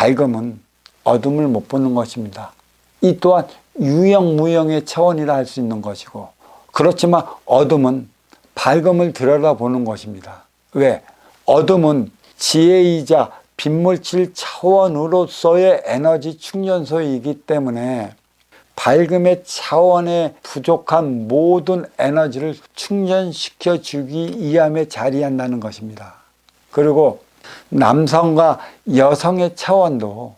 밝음은 어둠을 못 보는 것입니다. 이 또한 유형무형의 차원이라 할 수 있는 것이고, 그렇지만 어둠은 밝음을 들여다보는 것입니다. 왜? 어둠은 지혜이자 빛물질 차원으로서의 에너지 충전소이기 때문에 밝음의 차원에 부족한 모든 에너지를 충전시켜 주기 위함에 자리한다는 것입니다. 그리고 남성과 여성의 차원도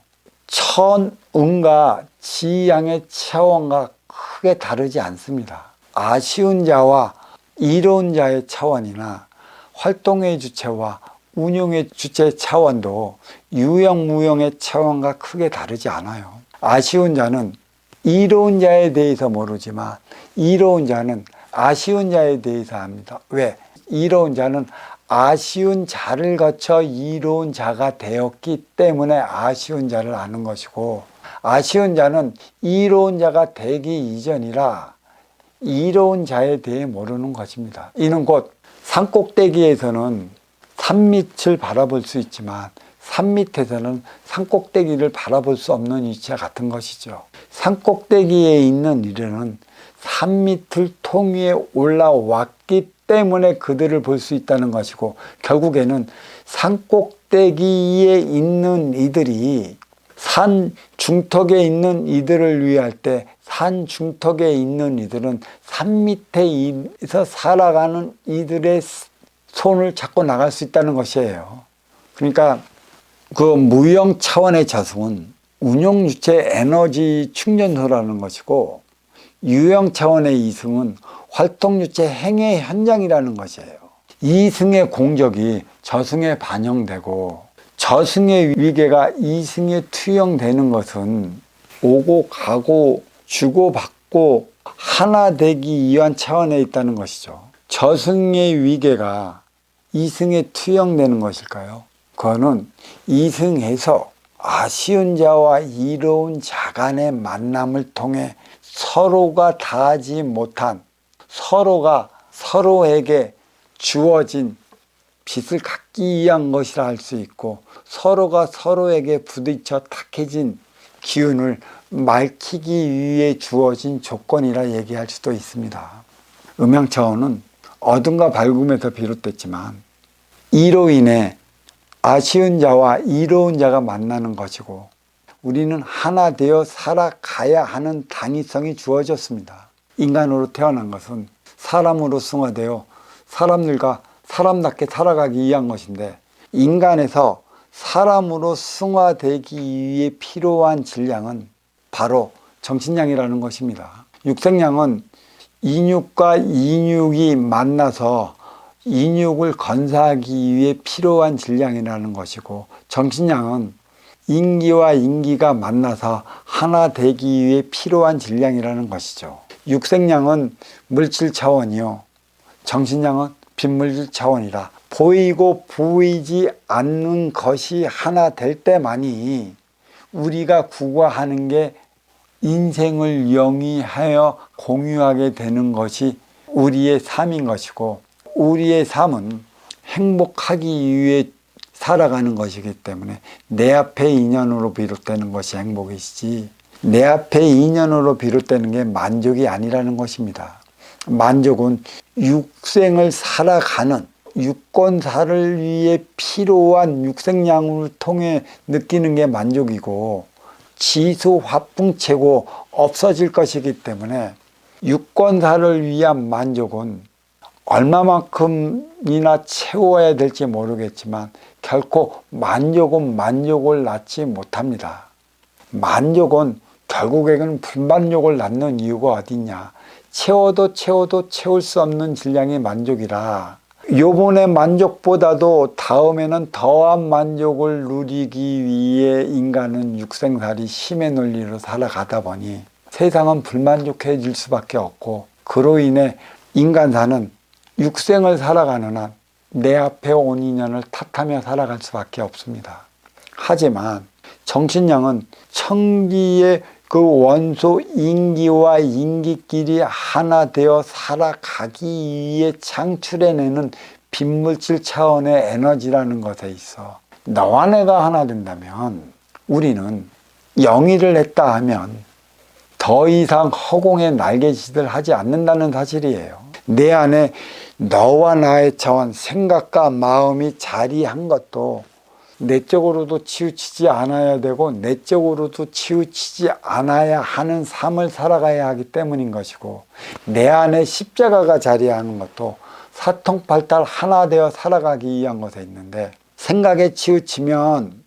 천운과 지양의 차원과 크게 다르지 않습니다. 아쉬운 자와 이로운 자의 차원이나 활동의 주체와 운용의 주체의 차원도 유형무형의 차원과 크게 다르지 않아요. 아쉬운 자는 이로운 자에 대해서 모르지만 이로운 자는 아쉬운 자에 대해서 압니다. 왜? 이로운 자는 아쉬운 자를 거쳐 이로운 자가 되었기 때문에 아쉬운 자를 아는 것이고, 아쉬운 자는 이로운 자가 되기 이전이라 이로운 자에 대해 모르는 것입니다. 이는 곧 산꼭대기에서는 산밑을 바라볼 수 있지만 산밑에서는 산꼭대기를 바라볼 수 없는 이치와 같은 것이죠. 산꼭대기에 있는 이들은 산밑을 통해 올라왔기 때문에 그들을 볼 수 있다는 것이고, 결국에는 산꼭대기에 있는 이들이 산 중턱에 있는 이들을 위할 때 산 중턱에 있는 이들은 산 밑에서 살아가는 이들의 손을 잡고 나갈 수 있다는 것이에요. 그러니까 그 무형 차원의 저승은 운용주체 에너지 충전소라는 것이고, 유형 차원의 이승은 활동주체 행의 현장이라는 것이에요. 이승의 공적이 저승에 반영되고 저승의 위계가 이승에 투영되는 것은 오고 가고 주고받고 하나 되기 위한 차원에 있다는 것이죠. 저승의 위계가 이승에 투영되는 것일까요? 그거는 이승에서 아쉬운 자와 이로운 자 간의 만남을 통해 서로가 다하지 못한, 서로가 서로에게 주어진 빚을 갚기 위한 것이라 할 수 있고, 서로가 서로에게 부딪혀 탁해진 기운을 맑히기 위해 주어진 조건이라 얘기할 수도 있습니다. 음양차원은 어둠과 밝음에서 비롯됐지만 이로 인해 아쉬운 자와 이로운 자가 만나는 것이고, 우리는 하나 되어 살아가야 하는 당위성이 주어졌습니다. 인간으로 태어난 것은 사람으로 승화되어 사람들과 사람답게 살아가기 위한 것인데, 인간에서 사람으로 승화되기 위해 필요한 질량은 바로 정신량이라는 것입니다. 육생량은 인육과 인육이 만나서 인육을 건사하기 위해 필요한 질량이라는 것이고, 정신량은 인기와 인기가 만나서 하나 되기 위해 필요한 질량이라는 것이죠. 육생량은 물질 차원이요, 정신량은 빛물질 차원이라 보이고 보이지 않는 것이 하나 될 때만이 우리가 구가하는 게 인생을 영위하여 공유하게 되는 것이 우리의 삶인 것이고, 우리의 삶은 행복하기 위해 살아가는 것이기 때문에 내 앞의 인연으로 비롯되는 것이 행복이시지, 내 앞의 인연으로 비롯되는 게 만족이 아니라는 것입니다. 만족은 육생을 살아가는 육권사를 위해 필요한 육생량을 통해 느끼는 게 만족이고, 지수 화풍체고 없어질 것이기 때문에 육권사를 위한 만족은 얼마만큼이나 채워야 될지 모르겠지만 결코 만족은 만족을 낳지 못합니다. 만족은 결국에는 불만족을 낳는 이유가 어딨냐. 채워도 채울 수 없는 질량의 만족이라, 요번의 만족보다도 다음에는 더한 만족을 누리기 위해 인간은 육생살이 힘의 논리로 살아가다 보니 세상은 불만족해질 수밖에 없고, 그로 인해 인간사는 육생을 살아가는 한 내 앞에 온 인연을 탓하며 살아갈 수밖에 없습니다. 하지만 정신량은 천기의 그 원소 인기와 인기끼리 하나 되어 살아가기 위해 창출해내는 빛물질 차원의 에너지라는 것에 있어 너와 내가 하나 된다면 우리는 영위를 했다 하면 더 이상 허공에 날개짓을 하지 않는다는 사실이에요. 내 안에 너와 나의 차원, 생각과 마음이 자리한 것도 내적으로도 치우치지 않아야 되고 내적으로도 치우치지 않아야 하는 삶을 살아가야 하기 때문인 것이고, 내 안에 십자가가 자리하는 것도 사통팔달 하나 되어 살아가기 위한 것에 있는데, 생각에 치우치면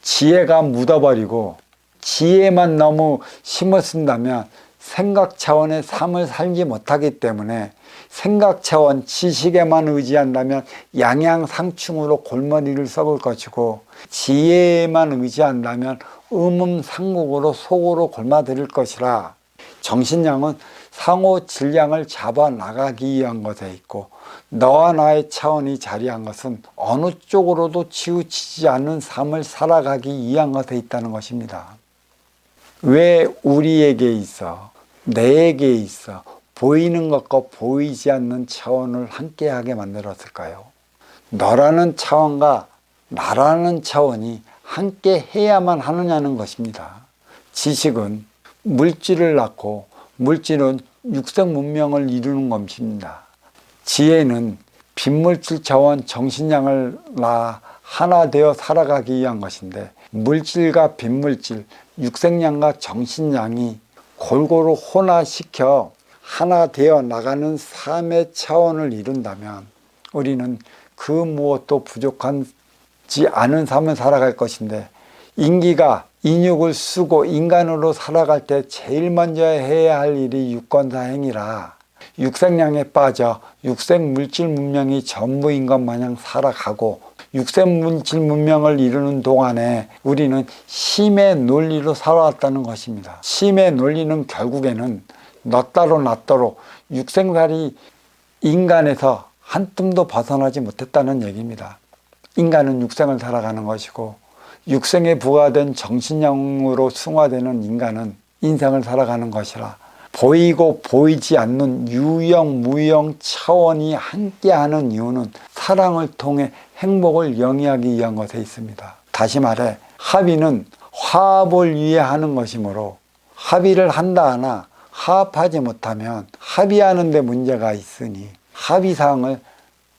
지혜가 묻어버리고 지혜만 너무 심어 쓴다면 생각 차원의 삶을 살지 못하기 때문에, 생각 차원 지식에만 의지한다면 양양상충으로 골머리를 썩을 것이고, 지혜에만 의지한다면 음음상국으로 속으로 골마들일 것이라, 정신량은 상호 질량을 잡아 나가기 위한 것에 있고, 너와 나의 차원이 자리한 것은 어느 쪽으로도 치우치지 않는 삶을 살아가기 위한 것에 있다는 것입니다. 왜 우리에게 있어, 내게 있어 보이는 것과 보이지 않는 차원을 함께하게 만들었을까요? 너라는 차원과 나라는 차원이 함께 해야만 하느냐는 것입니다. 지식은 물질을 낳고 물질은 육생 문명을 이루는 것입니다. 지혜는 빈물질 차원 정신량을 낳아 하나 되어 살아가기 위한 것인데, 물질과 빈물질, 육생량과 정신량이 골고루 혼화시켜 하나 되어 나가는 삶의 차원을 이룬다면 우리는 그 무엇도 부족하지 않은 삶을 살아갈 것인데, 인기가 인육을 쓰고 인간으로 살아갈 때 제일 먼저 해야 할 일이 육건사행이라, 육생량에 빠져 육생물질 문명이 전부인 것 마냥 살아가고, 육생물질 문명을 이루는 동안에 우리는 심의 논리로 살아왔다는 것입니다. 심의 논리는 결국에는 너 따로 나 따로 육생살이 인간에서 한 tum도 벗어나지 못했다는 얘기입니다. 인간은 육생을 살아가는 것이고, 육생에 부과된 정신형으로 승화되는 인간은 인생을 살아가는 것이라, 보이고 보이지 않는 유형 무형 차원이 함께하는 이유는 사랑을 통해 행복을 영위하기 위한 것에 있습니다. 다시 말해 합의는 화합을 위해 하는 것이므로, 합의를 한다 하나 화합하지 못하면 합의하는 데 문제가 있으니 합의사항을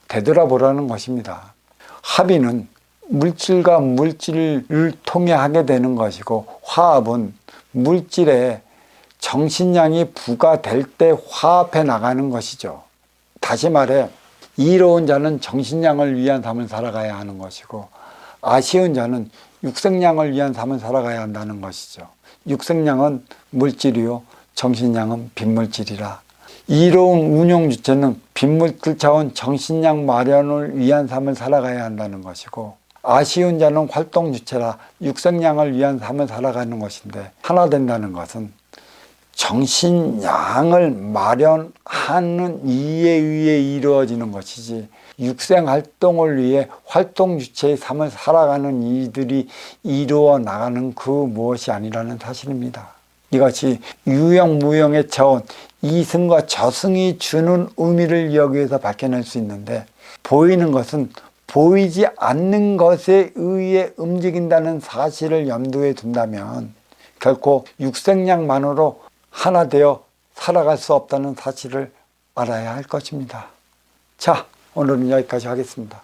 되돌아보라는 것입니다. 합의는 물질과 물질을 통해 하게 되는 것이고, 화합은 물질에 정신량이 부과될 때 화합해 나가는 것이죠. 다시 말해 이로운 자는 정신량을 위한 삶을 살아가야 하는 것이고, 아쉬운 자는 육생량을 위한 삶을 살아가야 한다는 것이죠. 육생량은 물질이요 정신량은 빈물질이라, 이로운 운용 주체는 빈물질 차원 정신량 마련을 위한 삶을 살아가야 한다는 것이고, 아쉬운 자는 활동 주체라 육생량을 위한 삶을 살아가는 것인데, 하나 된다는 것은 정신량을 마련하는 이에 의해 이루어지는 것이지, 육생 활동을 위해 활동 주체의 삶을 살아가는 이들이 이루어 나가는 그 무엇이 아니라는 사실입니다. 이것이 유형 무형의 차원, 이승과 저승이 주는 의미를 여기에서 밝혀낼 수 있는데, 보이는 것은 보이지 않는 것에 의해 움직인다는 사실을 염두에 둔다면 결코 육생량만으로 하나 되어 살아갈 수 없다는 사실을 알아야 할 것입니다. 자, 오늘은 여기까지 하겠습니다.